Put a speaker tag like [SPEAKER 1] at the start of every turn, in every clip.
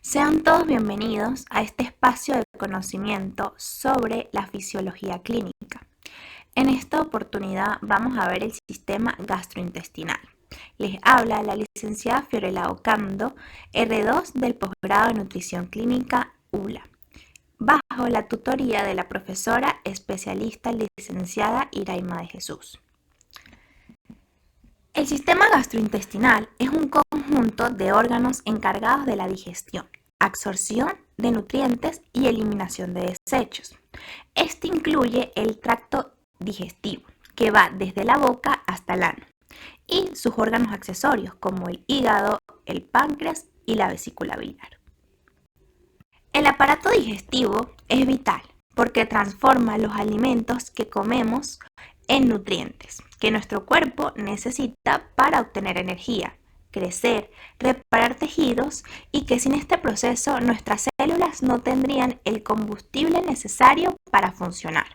[SPEAKER 1] Sean todos bienvenidos a este espacio de conocimiento sobre la fisiología clínica. En esta oportunidad vamos a ver el sistema gastrointestinal. Les habla la licenciada Fiorella Ocando, R2 del posgrado de Nutrición Clínica ULA, bajo la tutoría de la profesora especialista licenciada Iraima de Jesús. El sistema gastrointestinal es un conjunto de órganos encargados de la digestión, absorción de nutrientes y eliminación de desechos. Este incluye el tracto digestivo, que va desde la boca hasta el ano, y sus órganos accesorios como el hígado, el páncreas y la vesícula biliar. El aparato digestivo es vital porque transforma los alimentos que comemos en nutrientes que nuestro cuerpo necesita para obtener energía, crecer, reparar tejidos y que sin este proceso nuestras células no tendrían el combustible necesario para funcionar.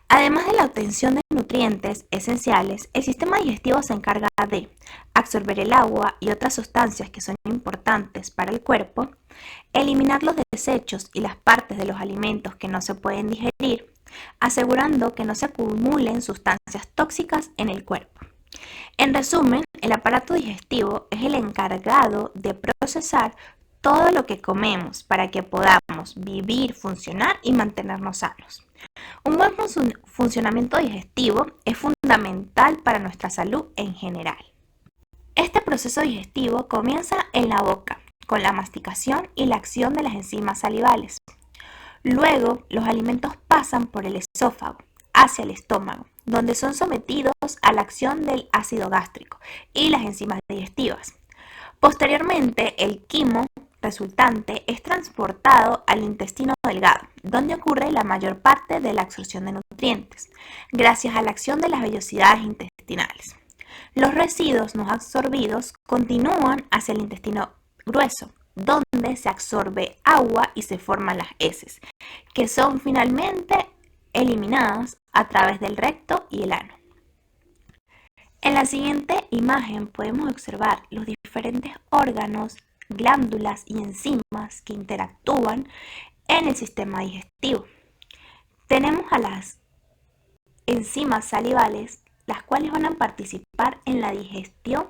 [SPEAKER 1] Además de la obtención de nutrientes esenciales, el sistema digestivo se encarga de absorber el agua y otras sustancias que son importantes para el cuerpo, eliminar los desechos y las partes de los alimentos que no se pueden digerir, asegurando que no se acumulen sustancias tóxicas en el cuerpo. En resumen, el aparato digestivo es el encargado de procesar todo lo que comemos para que podamos vivir, funcionar y mantenernos sanos. Un buen funcionamiento digestivo es fundamental para nuestra salud en general. Este proceso digestivo comienza en la boca, con la masticación y la acción de las enzimas salivales. Luego, los alimentos pasan por el esófago hacia el estómago, donde son sometidos a la acción del ácido gástrico y las enzimas digestivas. Posteriormente, el quimo resultante es transportado al intestino delgado, donde ocurre la mayor parte de la absorción de nutrientes, gracias a la acción de las vellosidades intestinales. Los residuos no absorbidos continúan hacia el intestino grueso, donde se absorbe agua y se forman las heces, que son finalmente eliminadas a través del recto y el ano. En la siguiente imagen podemos observar los diferentes órganos, glándulas y enzimas que interactúan en el sistema digestivo. Tenemos a las enzimas salivales, las cuales van a participar en la digestión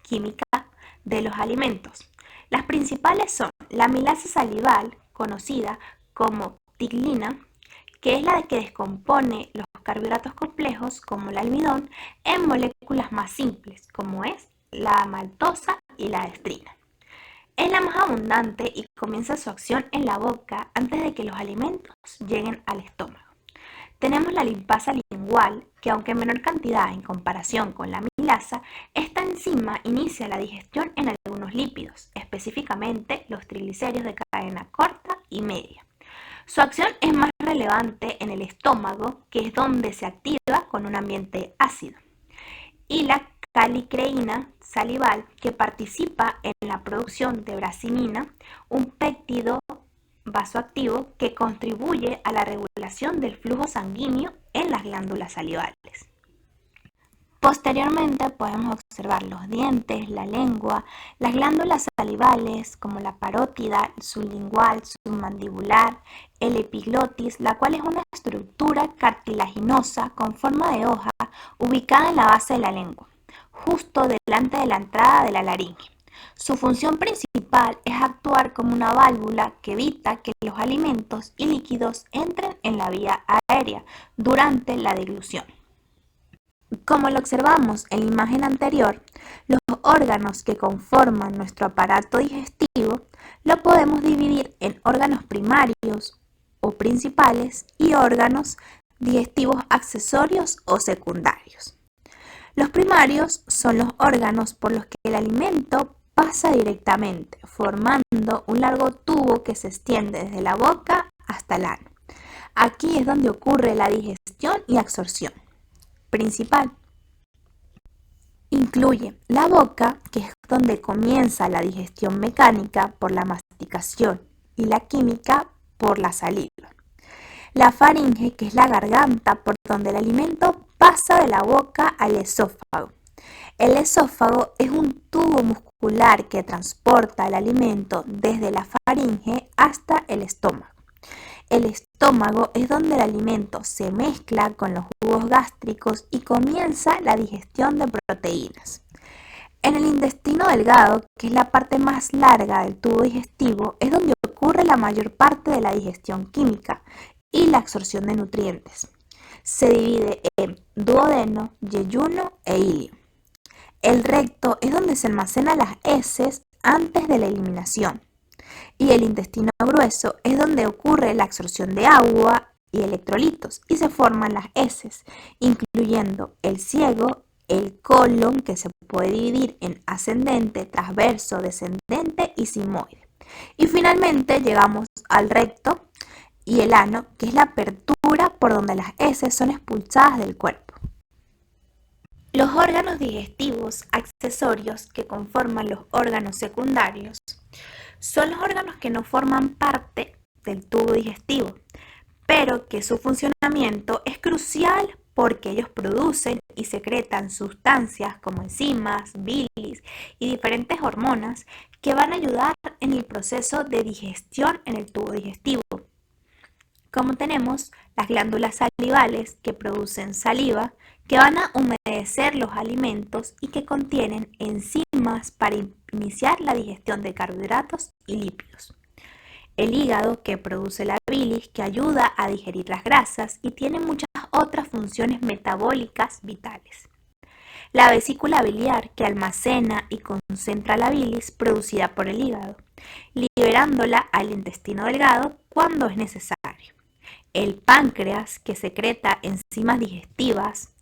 [SPEAKER 1] química de los alimentos. Las principales son la amilasa salival, conocida como pticlina, que es la que descompone los carbohidratos complejos como el almidón en moléculas más simples, como es la maltosa y la dextrina. Es la más abundante y comienza su acción en la boca antes de que los alimentos lleguen al estómago. Tenemos la lipasa lingual, que aunque en menor cantidad en comparación con la amilasa, esta enzima inicia la digestión en algunos lípidos, específicamente los triglicéridos de cadena corta y media. Su acción es más relevante en el estómago, que es donde se activa con un ambiente ácido. Y la calicreína salival, que participa en la producción de brasinina, un péptido vasoactivo que contribuye a la regulación del flujo sanguíneo en las glándulas salivales. Posteriormente podemos observar los dientes, la lengua, las glándulas salivales como la parótida, sublingual, submandibular, el epiglotis, la cual es una estructura cartilaginosa con forma de hoja ubicada en la base de la lengua, justo delante de la entrada de la laringe. Su función principal es actuar como una válvula que evita que los alimentos y líquidos entren en la vía aérea durante la deglución. Como lo observamos en la imagen anterior, los órganos que conforman nuestro aparato digestivo lo podemos dividir en órganos primarios o principales y órganos digestivos accesorios o secundarios. Los primarios son los órganos por los que el alimento pasa directamente, formando un largo tubo que se extiende desde la boca hasta el ano. Aquí es donde ocurre la digestión y absorción. Principal. Incluye la boca, que es donde comienza la digestión mecánica por la masticación y la química por la saliva. La faringe, que es la garganta por donde el alimento pasa de la boca al esófago. El esófago es un tubo muscular muscular que transporta el alimento desde la faringe hasta el estómago. El estómago es donde el alimento se mezcla con los jugos gástricos y comienza la digestión de proteínas. En el intestino delgado, que es la parte más larga del tubo digestivo, es donde ocurre la mayor parte de la digestión química y la absorción de nutrientes. Se divide en duodeno, yeyuno e ilio. El recto es donde se almacenan las heces antes de la eliminación. Y el intestino grueso es donde ocurre la absorción de agua y electrolitos y se forman las heces, incluyendo el ciego, el colon, que se puede dividir en ascendente, transverso, descendente y sigmoide. Y finalmente llegamos al recto y el ano, que es la apertura por donde las heces son expulsadas del cuerpo. Los órganos digestivos accesorios que conforman los órganos secundarios son los órganos que no forman parte del tubo digestivo, pero que su funcionamiento es crucial porque ellos producen y secretan sustancias como enzimas, bilis y diferentes hormonas que van a ayudar en el proceso de digestión en el tubo digestivo. Como tenemos las glándulas salivales que producen saliva, que van a humedecer los alimentos y que contienen enzimas para iniciar la digestión de carbohidratos y lípidos. El hígado, que produce la bilis, que ayuda a digerir las grasas y tiene muchas otras funciones metabólicas vitales. La vesícula biliar, que almacena y concentra la bilis producida por el hígado, liberándola al intestino delgado cuando es necesario. El páncreas, que secreta enzimas digestivas.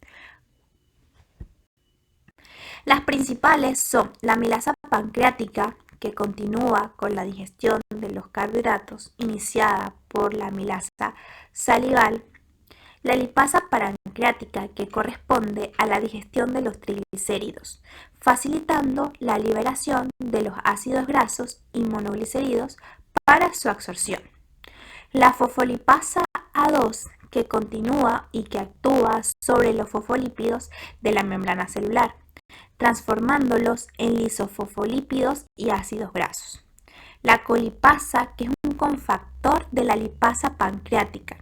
[SPEAKER 1] Las principales son la amilasa pancreática, que continúa con la digestión de los carbohidratos iniciada por la amilasa salival, la lipasa pancreática, que corresponde a la digestión de los triglicéridos, facilitando la liberación de los ácidos grasos y monoglicéridos para su absorción. La fosfolipasa A2, que continúa y que actúa sobre los fosfolípidos de la membrana celular, transformándolos en lisofosfolípidos y ácidos grasos. La colipasa, que es un cofactor de la lipasa pancreática,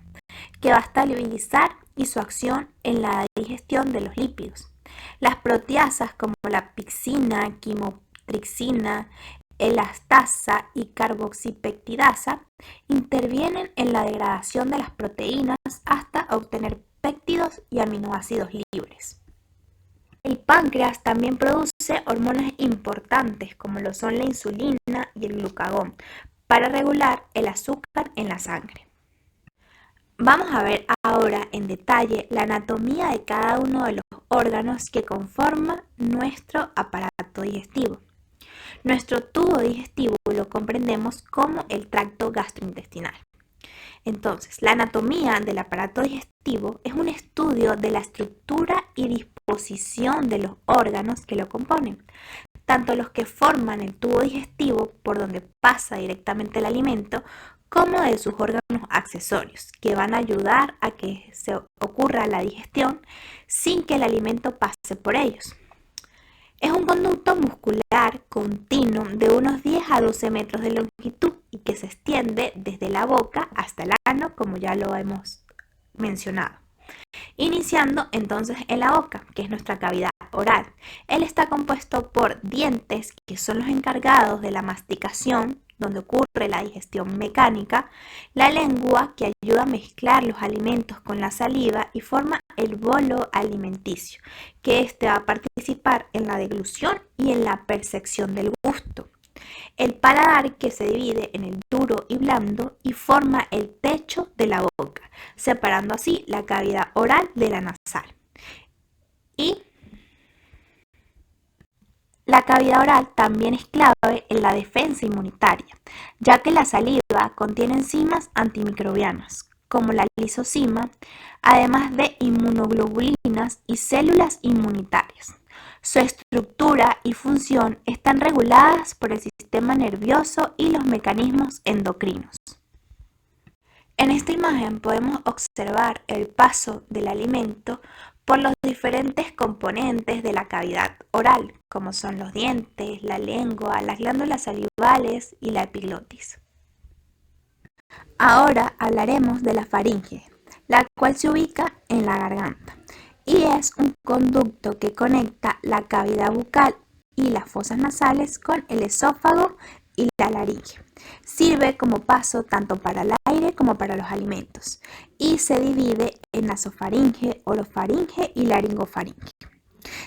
[SPEAKER 1] que va a estabilizar y su acción en la digestión de los lípidos. Las proteasas como la pixina, quimotripsina, elastasa y carboxipeptidasa intervienen en la degradación de las proteínas hasta obtener péptidos y aminoácidos libres. El páncreas también produce hormonas importantes como lo son la insulina y el glucagón para regular el azúcar en la sangre. Vamos a ver ahora en detalle la anatomía de cada uno de los órganos que conforman nuestro aparato digestivo. Nuestro tubo digestivo lo comprendemos como el tracto gastrointestinal. Entonces, la anatomía del aparato digestivo es un estudio de la estructura y disposición de los órganos que lo componen, tanto los que forman el tubo digestivo por donde pasa directamente el alimento, como de sus órganos accesorios, que van a ayudar a que se ocurra la digestión sin que el alimento pase por ellos. Es un conducto muscular continuo de unos 10 a 12 metros de longitud y que se extiende desde la boca hasta el ano, como ya lo hemos mencionado. Iniciando entonces en la boca, que es nuestra cavidad oral. Él está compuesto por dientes, que son los encargados de la masticación, donde ocurre la digestión mecánica, la lengua, que ayuda a mezclar los alimentos con la saliva y forma el bolo alimenticio, que este va a participar en la deglución y en la percepción del gusto. El paladar, que se divide en el duro y blando y forma el techo de la boca, separando así la cavidad oral de la nasal. Y la cavidad oral también es clave en la defensa inmunitaria, ya que la saliva contiene enzimas antimicrobianas, como la lisozima, además de inmunoglobulinas y células inmunitarias. Su estructura y función están reguladas por el sistema nervioso y los mecanismos endocrinos. En esta imagen podemos observar el paso del alimento por los diferentes componentes de la cavidad oral, como son los dientes, la lengua, las glándulas salivales y la epiglotis. Ahora hablaremos de la faringe, la cual se ubica en la garganta y es un conducto que conecta la cavidad bucal y las fosas nasales con el esófago y la laringe. Sirve como paso tanto para el aire como para los alimentos y se divide en nasofaringe, orofaringe y laringofaringe.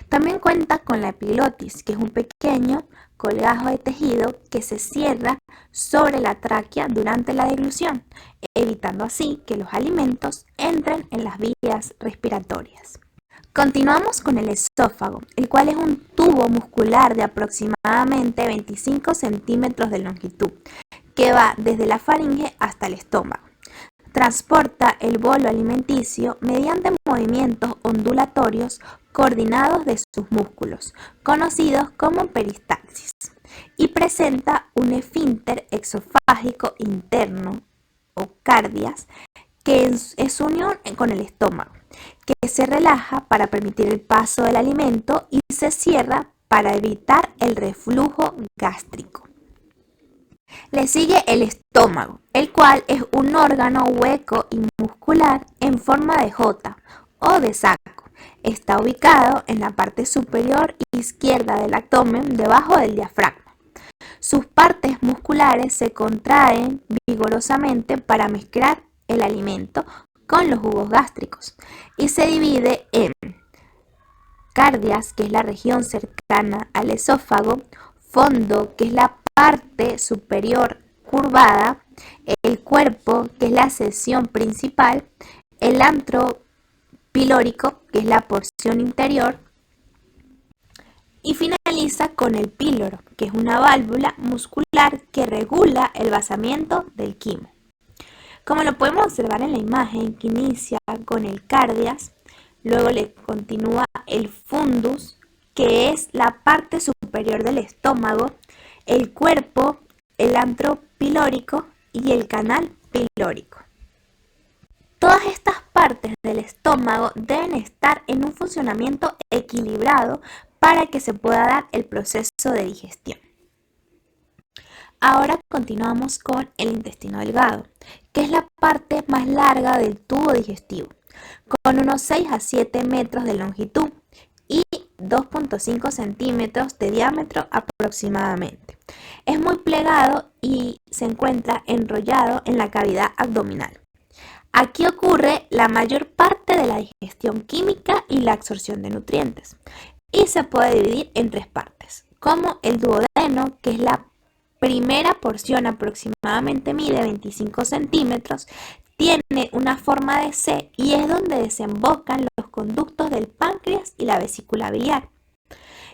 [SPEAKER 1] También cuenta con la epiglotis, que es un pequeño colgajo de tejido que se cierra sobre la tráquea durante la deglución, evitando así que los alimentos entren en las vías respiratorias. Continuamos con el esófago, el cual es un tubo muscular de aproximadamente 25 centímetros de longitud, que va desde la faringe hasta el estómago. Transporta el bolo alimenticio mediante movimientos ondulatorios coordinados de sus músculos, conocidos como peristalsis, y presenta un esfínter exofágico interno o cardias, que es su unión con el estómago, que se relaja para permitir el paso del alimento y se cierra para evitar el reflujo gástrico. Le sigue el estómago, el cual es un órgano hueco y muscular en forma de J o de saco. Está ubicado en la parte superior izquierda del abdomen, debajo del diafragma. Sus partes musculares se contraen vigorosamente para mezclar el alimento con los jugos gástricos y se divide en cardias, que es la región cercana al esófago, fondo, que es la parte superior curvada, el cuerpo, que es la sección principal, el antro pilórico, que es la porción interior, y finaliza con el píloro, que es una válvula muscular que regula el vaciamiento del quimo. Como lo podemos observar en la imagen, que inicia con el cardias, luego le continúa el fundus, que es la parte superior del estómago, el cuerpo, el antro pilórico y el canal pilórico. Todas estas partes del estómago deben estar en un funcionamiento equilibrado para que se pueda dar el proceso de digestión. Ahora continuamos con el intestino delgado, que es la parte más larga del tubo digestivo, con unos 6 a 7 metros de longitud y 2.5 centímetros de diámetro aproximadamente. Es muy plegado y se encuentra enrollado en la cavidad abdominal. Aquí ocurre la mayor parte de la digestión química y la absorción de nutrientes, y se puede dividir en tres partes, como el duodeno, que es la primera porción, aproximadamente mide 25 centímetros, tiene una forma de C y es donde desembocan los conductos del páncreas y la vesícula biliar.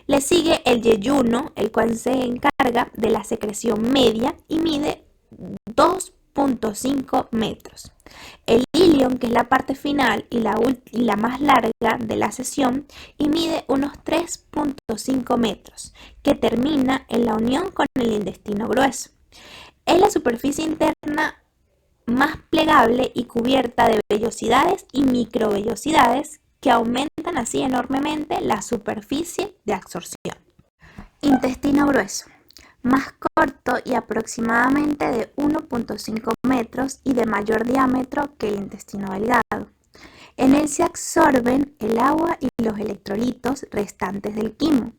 [SPEAKER 1] Le sigue el yeyuno, el cual se encarga de la secreción media y mide 2.5 metros. El ilion, que es la parte final y la más larga de la sección, y mide unos 3.5 metros, que termina en la unión con el intestino grueso. Es la superficie interna más plegable y cubierta de vellosidades y microvellosidades que aumentan así enormemente la superficie de absorción. Intestino grueso, más corto y aproximadamente de 1.5 metros y de mayor diámetro que el intestino delgado. En él se absorben el agua y los electrolitos restantes del quimo,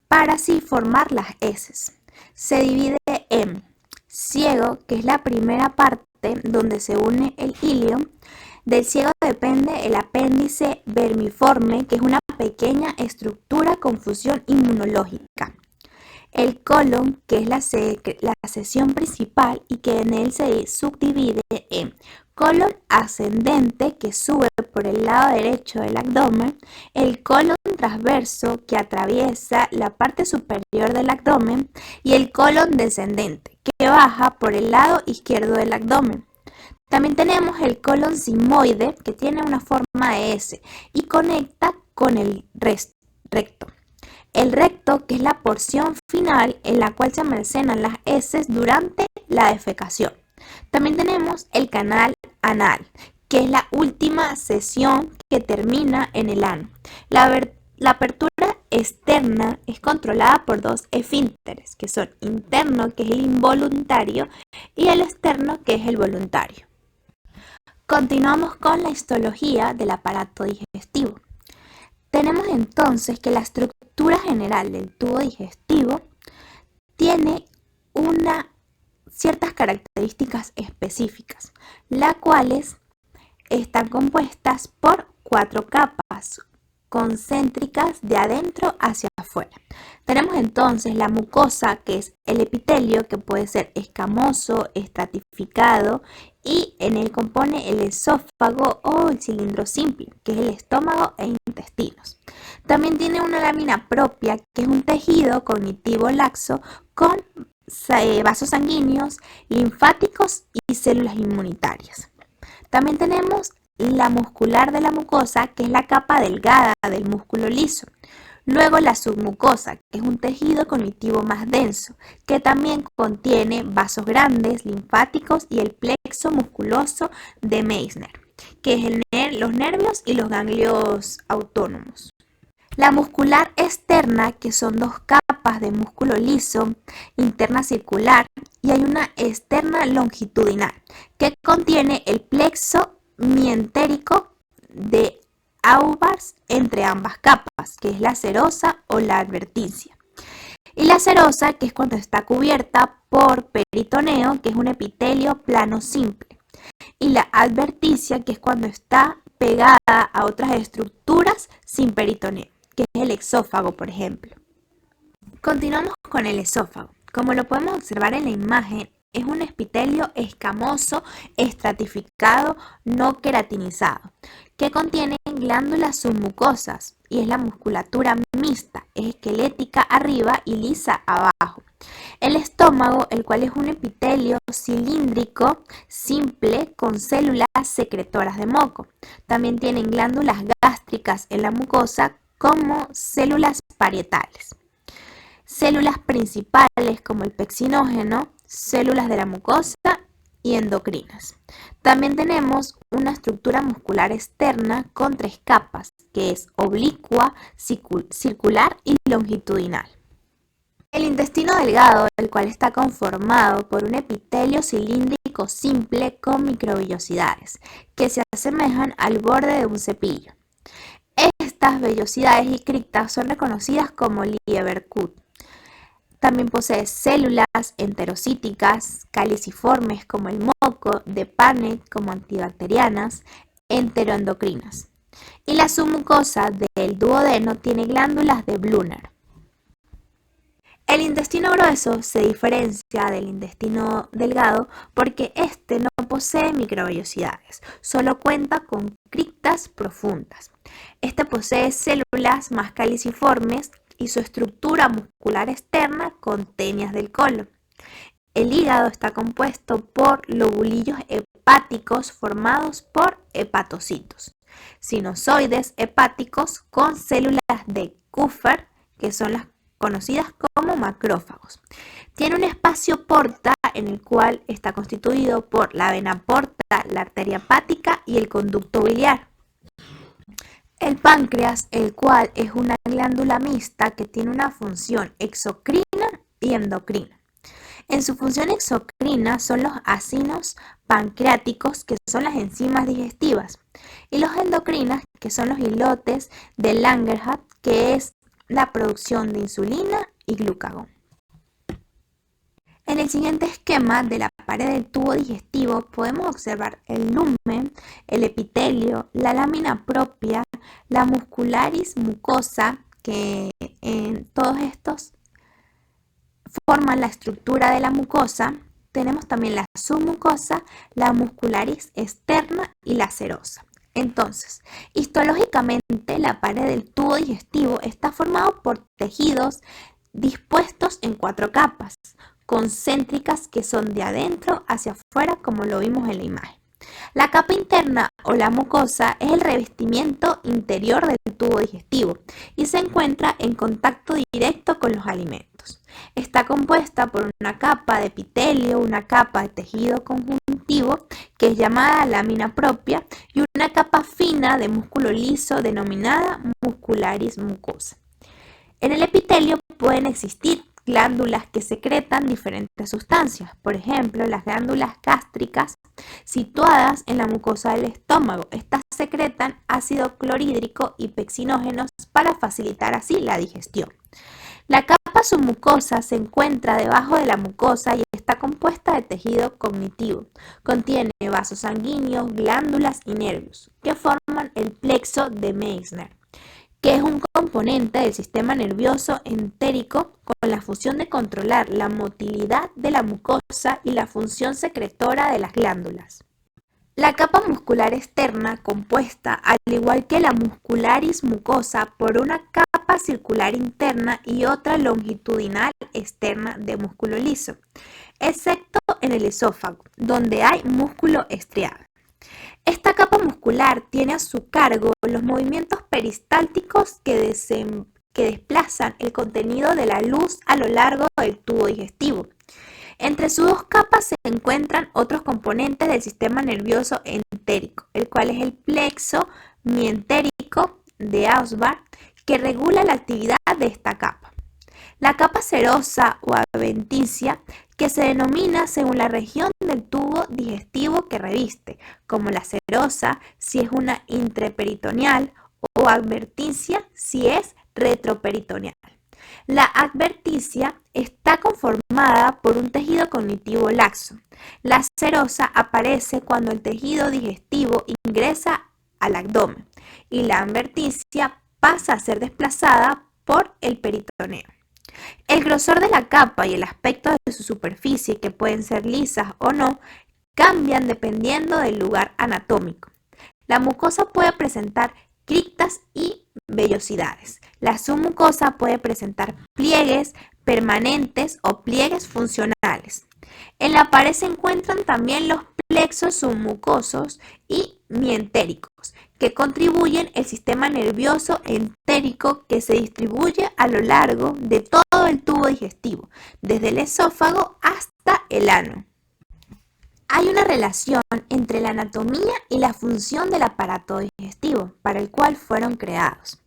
[SPEAKER 1] para así formar las heces. Se divide en ciego, que es la primera parte donde se une el ilion. Del ciego depende el apéndice vermiforme, que es una pequeña estructura con función inmunológica. El colon, que es la sección principal y que en él se subdivide en colon ascendente, que sube por el lado derecho del abdomen, el colon transverso, que atraviesa la parte superior del abdomen, y el colon descendente, que baja por el lado izquierdo del abdomen. También tenemos el colon sigmoide, que tiene una forma de S y conecta con el recto. El recto, que es la porción final en la cual se almacenan las heces durante la defecación. También tenemos el canal anal, que es la última sesión que termina en el ano. La apertura externa es controlada por dos esfínteres, que son interno, que es el involuntario, y el externo, que es el voluntario. Continuamos con la histología del aparato digestivo. Tenemos entonces que la estructura general del tubo digestivo tiene ciertas características específicas, las cuales están compuestas por 4 capas concéntricas de adentro hacia afuera. Tenemos entonces la mucosa, que es el epitelio, que puede ser escamoso, estratificado, y en él compone el esófago o el cilindro simple, que es el estómago e intestinos. También tiene una lámina propia, que es un tejido cognitivo laxo con vasos sanguíneos, linfáticos y células inmunitarias. También tenemos la muscular de la mucosa, que es la capa delgada del músculo liso. Luego la submucosa, que es un tejido cognitivo más denso, que también contiene vasos grandes, linfáticos y el plexo musculoso de Meissner, que es los nervios y los ganglios autónomos. La muscular externa, que son 2 capas de músculo liso, interna circular, y hay una externa longitudinal, que contiene el plexo mientérico de Aubers entre ambas capas, que es la serosa o la adventicia. Y la serosa, que es cuando está cubierta por peritoneo, que es un epitelio plano simple. Y la adventicia, que es cuando está pegada a otras estructuras sin peritoneo, que es el exófago, por ejemplo. Continuamos con el esófago. Como lo podemos observar en la imagen, es un epitelio escamoso, estratificado, no queratinizado, que contiene glándulas submucosas y es la musculatura mixta, es esquelética arriba y lisa abajo. El estómago, el cual es un epitelio cilíndrico simple con células secretoras de moco. También tienen glándulas gástricas en la mucosa como células parietales. Células principales como el pexinógeno, células de la mucosa y endocrinas. También tenemos una estructura muscular externa con 3 capas, que es oblicua, circular y longitudinal. El intestino delgado, el cual está conformado por un epitelio cilíndrico simple con microvellosidades, que se asemejan al borde de un cepillo. Estas vellosidades y criptas son reconocidas como Lieberkühn. También posee células enterocíticas, caliciformes como el moco, de Paneth como antibacterianas, enteroendocrinas. Y la submucosa del duodeno tiene glándulas de Brunner. El intestino grueso se diferencia del intestino delgado porque este no posee microvellosidades, solo cuenta con criptas profundas. Este posee células más caliciformes y su estructura muscular externa con tenias del colon. El hígado está compuesto por lobulillos hepáticos formados por hepatocitos, sinusoides hepáticos con células de Kupffer, que son las conocidas como macrófagos. Tiene un espacio porta en el cual está constituido por la vena porta, la arteria hepática y el conducto biliar. El páncreas, el cual es una glándula mixta que tiene una función exocrina y endocrina. En su función exocrina son los acinos pancreáticos, que son las enzimas digestivas, y los endocrinas, que son los islotes de Langerhans, que es la producción de insulina y glucagón. En el siguiente esquema de la pared del tubo digestivo podemos observar el lumen, el epitelio, la lámina propia, la muscularis mucosa, que en todos estos forman la estructura de la mucosa. Tenemos también la submucosa, la muscularis externa y la serosa. Entonces, histológicamente la pared del tubo digestivo está formado por tejidos dispuestos en 4 capas concéntricas que son de adentro hacia afuera, como lo vimos en la imagen. La capa interna o la mucosa es el revestimiento interior del tubo digestivo y se encuentra en contacto directo con los alimentos. Está compuesta por una capa de epitelio, una capa de tejido conjuntivo que es llamada lámina propia y una capa fina de músculo liso denominada muscularis mucosa. En el epitelio pueden existir glándulas que secretan diferentes sustancias, por ejemplo, las glándulas gástricas situadas en la mucosa del estómago. Estas secretan ácido clorhídrico y pexinógenos para facilitar así la digestión. La capa submucosa se encuentra debajo de la mucosa y está compuesta de tejido cognitivo. Contiene vasos sanguíneos, glándulas y nervios que forman el plexo de Meissner, que es un componente del sistema nervioso entérico con la función de controlar la motilidad de la mucosa y la función secretora de las glándulas. La capa muscular externa, compuesta, al igual que la muscularis mucosa, por una capa circular interna y otra longitudinal externa de músculo liso, excepto en el esófago, donde hay músculo estriado. Esta capa muscular tiene a su cargo los movimientos peristálticos que desplazan el contenido de la luz a lo largo del tubo digestivo. Entre sus dos capas se encuentran otros componentes del sistema nervioso entérico, el cual es el plexo mientérico de Ausbach, que regula la actividad de esta capa. La capa serosa o adventicia, que se denomina según la región del tubo digestivo que reviste, como la serosa si es una intraperitoneal o adventicia si es retroperitoneal. La adventicia está conformada por un tejido cognitivo laxo. La serosa aparece cuando el tejido digestivo ingresa al abdomen y la adventicia pasa a ser desplazada por el peritoneo. El grosor de la capa y el aspecto de su superficie, que pueden ser lisas o no, cambian dependiendo del lugar anatómico. La mucosa puede presentar criptas y vellosidades. La submucosa puede presentar pliegues permanentes o pliegues funcionales. En la pared se encuentran también los plexos submucosos y mientéricos, que contribuyen el sistema nervioso entérico que se distribuye a lo largo de todo el tubo digestivo, desde el esófago hasta el ano. Hay una relación entre la anatomía y la función del aparato digestivo para el cual fueron creados,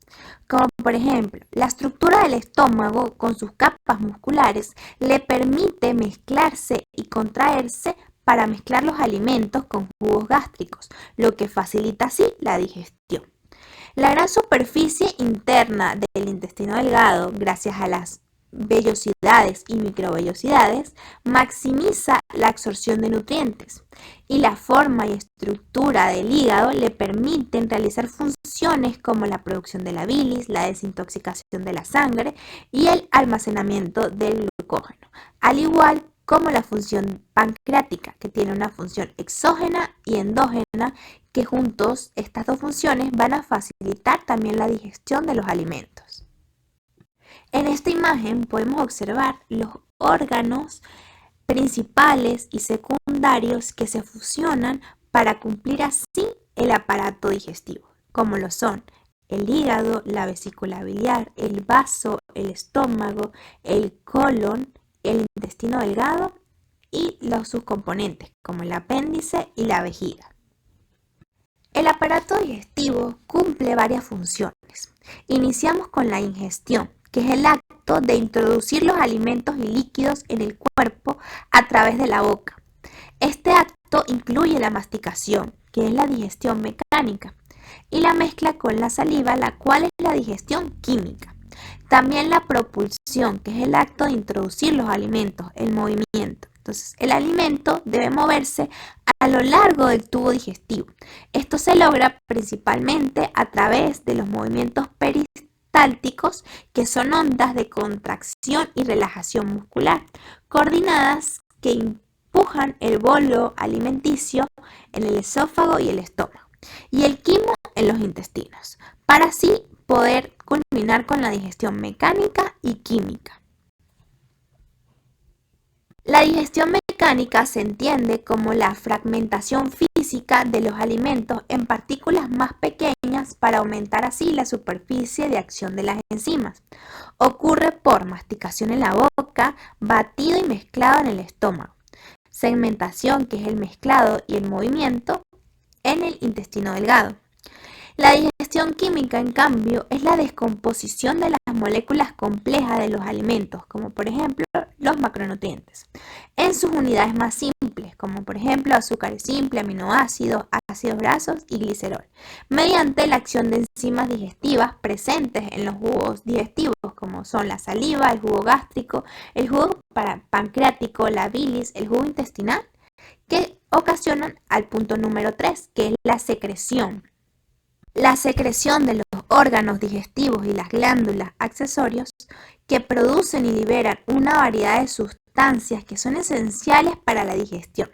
[SPEAKER 1] como por ejemplo, la estructura del estómago con sus capas musculares le permite mezclarse y contraerse para mezclar los alimentos con jugos gástricos, lo que facilita así la digestión. La gran superficie interna del intestino delgado, gracias a las vellosidades y microvellosidades, maximiza la absorción de nutrientes, y la forma y estructura del hígado le permiten realizar funciones como la producción de la bilis, la desintoxicación de la sangre y el almacenamiento del glucógeno, al igual como la función pancreática, que tiene una función exógena y endógena, que juntos estas dos funciones van a facilitar también la digestión de los alimentos. En esta imagen podemos observar los órganos principales y secundarios que se fusionan para cumplir así el aparato digestivo, como lo son el hígado, la vesícula biliar, el vaso, el estómago, el colon, el intestino delgado y los subcomponentes, como el apéndice y la vejiga. El aparato digestivo cumple varias funciones. Iniciamos con la ingestión, que es el acto de introducir los alimentos y líquidos en el cuerpo a través de la boca. Este acto incluye la masticación, que es la digestión mecánica, y la mezcla con la saliva, la cual es la digestión química. También la propulsión, que es el acto de introducir los alimentos, el movimiento. Entonces, el alimento debe moverse a lo largo del tubo digestivo. Esto se logra principalmente a través de los movimientos peristálticos, que son ondas de contracción y relajación muscular, coordinadas que empujan el bolo alimenticio en el esófago y el estómago, y el quimo en los intestinos, para así poder culminar con la digestión mecánica y química. La digestión mecánica se entiende como la fragmentación física física de los alimentos en partículas más pequeñas para aumentar así la superficie de acción de las enzimas. Ocurre por masticación en la boca, batido y mezclado en el estómago. Segmentación, que es el mezclado y el movimiento, en el intestino delgado. La digestión química, en cambio, es la descomposición de las moléculas complejas de los alimentos, como por ejemplo los macronutrientes, en sus unidades más simples, como por ejemplo azúcares simples, aminoácidos, ácidos grasos y glicerol, mediante la acción de enzimas digestivas presentes en los jugos digestivos, como son la saliva, el jugo gástrico, el jugo pancreático, la bilis, el jugo intestinal, que ocasionan al punto número 3, que es la secreción. La secreción de los órganos digestivos y las glándulas accesorios que producen y liberan una variedad de sustancias que son esenciales para la digestión,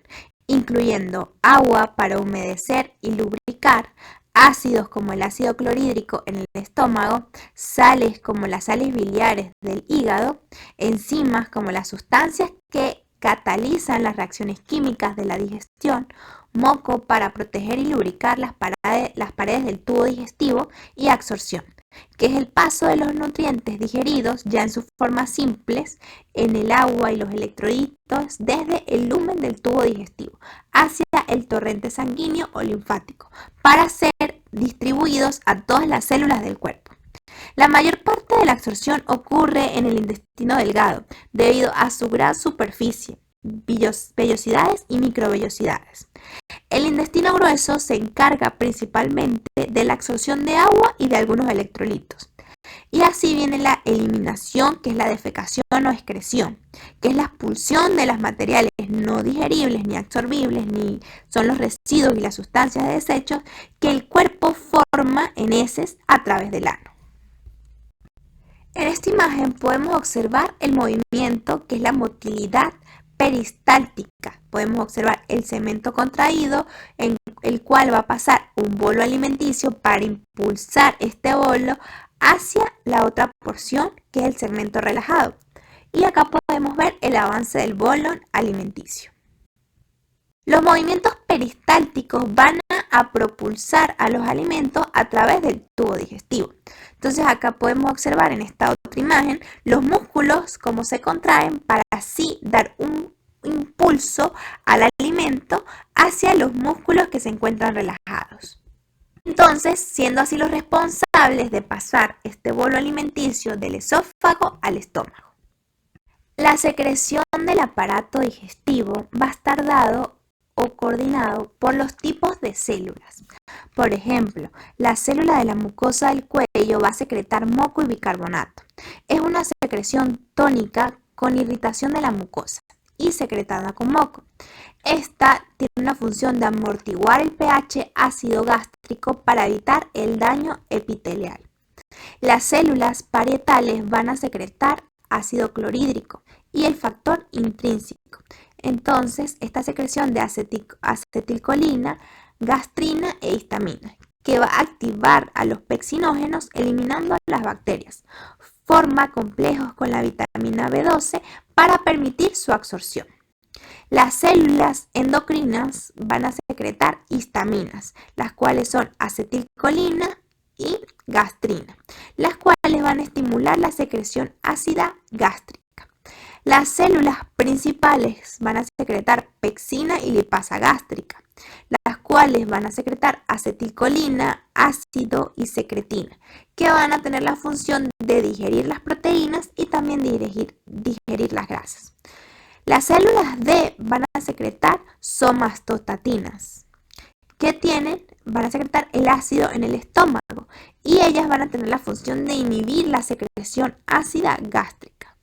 [SPEAKER 1] incluyendo agua para humedecer y lubricar, ácidos como el ácido clorhídrico en el estómago, sales como las sales biliares del hígado, enzimas como las sustancias que catalizan las reacciones químicas de la digestión, moco para proteger y lubricar las paredes del tubo digestivo y absorción, que es el paso de los nutrientes digeridos ya en sus formas simples en el agua y los electrolitos desde el lumen del tubo digestivo hacia el torrente sanguíneo o linfático para ser distribuidos a todas las células del cuerpo. La mayor parte de la absorción ocurre en el intestino delgado debido a su gran superficie, vellosidades y microvellosidades. El intestino grueso se encarga principalmente de la absorción de agua y de algunos electrolitos. Y así viene la eliminación, que es la defecación o excreción, que es la expulsión de los materiales no digeribles ni absorbibles, ni son los residuos y las sustancias de desechos que el cuerpo forma en heces a través del ano. En esta imagen podemos observar el movimiento, que es la motilidad peristáltica. Podemos observar el segmento contraído en el cual va a pasar un bolo alimenticio para impulsar este bolo hacia la otra porción, que es el segmento relajado. Y acá podemos ver el avance del bolo alimenticio. Los movimientos peristálticos van a propulsar a los alimentos a través del tubo digestivo. Entonces acá podemos observar en esta otra imagen los músculos cómo se contraen para así dar un impulso al alimento hacia los músculos que se encuentran relajados. Entonces, siendo así los responsables de pasar este bolo alimenticio del esófago al estómago. La secreción del aparato digestivo va a estar dado o coordinado por los tipos de células. Por ejemplo, la célula de la mucosa del cuello va a secretar moco y bicarbonato. Es una secreción tónica con irritación de la mucosa y secretada con moco. Esta tiene una función de amortiguar el pH ácido gástrico para evitar el daño epitelial. Las células parietales van a secretar ácido clorhídrico y el factor intrínseco. Entonces, esta secreción de acetilcolina, gastrina e histamina, que va a activar a los pexinógenos eliminando a las bacterias. Forma complejos con la vitamina B12 para permitir su absorción. Las células endocrinas van a secretar histaminas, las cuales son acetilcolina y gastrina, las cuales van a estimular la secreción ácida gástrica. Las células principales van a secretar pexina y lipasa gástrica, las cuales van a secretar acetilcolina, ácido y secretina, que van a tener la función de digerir las proteínas y también digerir las grasas. Las células D van a secretar somastostatinas, que van a secretar el ácido en el estómago y ellas van a tener la función de inhibir la secreción ácida gástrica.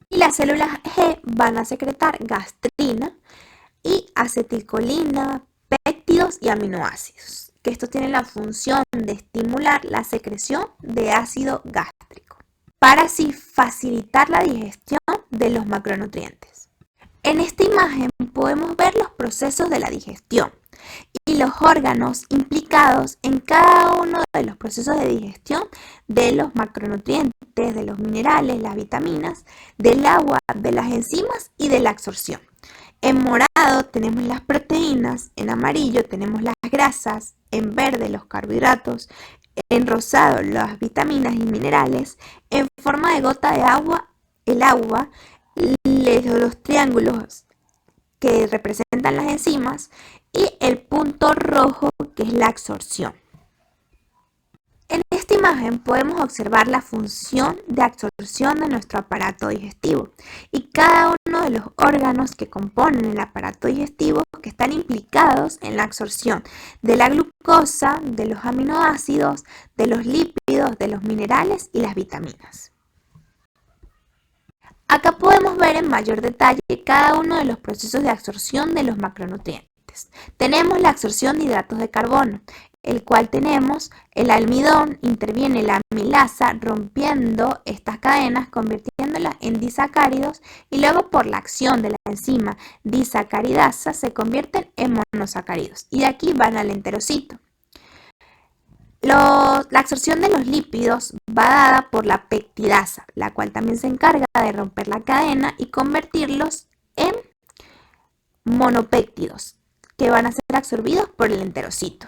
[SPEAKER 1] Y las células G van a secretar gastrina y acetilcolina, péptidos y aminoácidos, que estos tienen la función de estimular la secreción de ácido gástrico, para así facilitar la digestión de los macronutrientes. En esta imagen podemos ver los procesos de la digestión y los órganos implicados en cada uno de los procesos de digestión de los macronutrientes, de los minerales, las vitaminas, del agua, de las enzimas y de la absorción. En morado tenemos las proteínas, en amarillo tenemos las grasas, en verde los carbohidratos, en rosado las vitaminas y minerales, en forma de gota de agua, el agua, los triángulos que representan las enzimas y el punto rojo que es la absorción. En esta imagen podemos observar la función de absorción de nuestro aparato digestivo y cada uno de los órganos que componen el aparato digestivo que están implicados en la absorción de la glucosa, de los aminoácidos, de los lípidos, de los minerales y las vitaminas. Acá podemos ver en mayor detalle cada uno de los procesos de absorción de los macronutrientes. Tenemos la absorción de hidratos de carbono, el cual tenemos el almidón, interviene la amilasa rompiendo estas cadenas, convirtiéndolas en disacáridos y luego por la acción de la enzima disacaridasa se convierten en monosacáridos y de aquí van al enterocito. La absorción de los lípidos va dada por la peptidasa, la cual también se encarga de romper la cadena y convertirlos en monopéptidos, que van a ser absorbidos por el enterocito.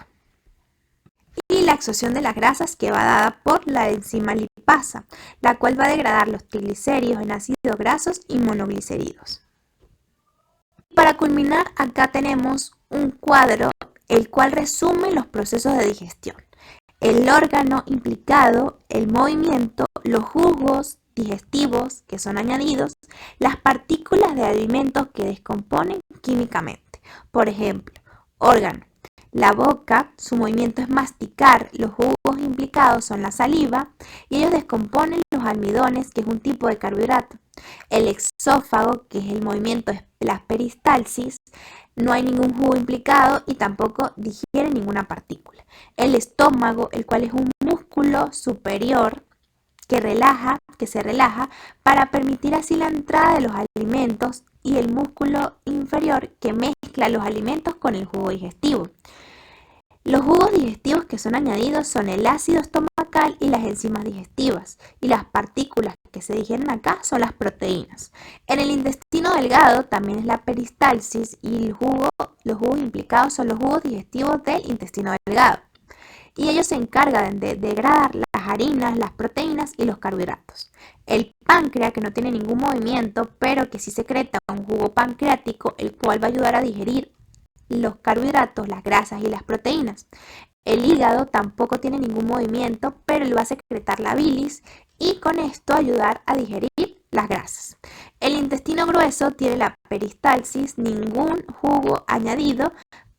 [SPEAKER 1] Y la absorción de las grasas que va dada por la enzima lipasa, la cual va a degradar los triglicéridos en ácidos grasos y monoglicéridos. Para culminar, acá tenemos un cuadro el cual resume los procesos de digestión. El órgano implicado, el movimiento, los jugos digestivos que son añadidos, las partículas de alimentos que descomponen químicamente. Por ejemplo, órgano. La boca, su movimiento es masticar, los jugos implicados son la saliva y ellos descomponen los almidones, que es un tipo de carbohidrato. El exófago, que es el movimiento es la peristalsis, no hay ningún jugo implicado y tampoco digiere ninguna partícula. El estómago, el cual es un músculo superior que se relaja para permitir así la entrada de los alimentos, y el músculo inferior que mezcla los alimentos con el jugo digestivo. Los jugos digestivos que son añadidos son el ácido estomacal y las enzimas digestivas, y las partículas que se digieren acá son las proteínas. En el intestino delgado también es la peristalsis y los jugos implicados son los jugos digestivos del intestino delgado. Y ellos se encargan de degradar las harinas, las proteínas y los carbohidratos. El páncreas, que no tiene ningún movimiento, pero que sí secreta un jugo pancreático, el cual va a ayudar a digerir los carbohidratos, las grasas y las proteínas. El hígado tampoco tiene ningún movimiento, pero él va a secretar la bilis y con esto ayudar a digerir las grasas. El intestino grueso tiene la peristalsis, ningún jugo añadido,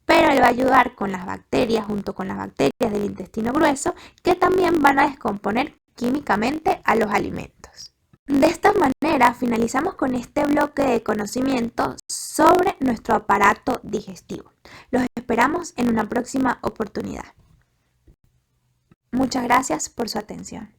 [SPEAKER 1] pero él va a ayudar con las bacterias, junto con las bacterias del intestino grueso, que también van a descomponer químicamente a los alimentos. De esta manera finalizamos con este bloque de conocimiento sobre nuestro aparato digestivo. Los esperamos en una próxima oportunidad. Muchas gracias por su atención.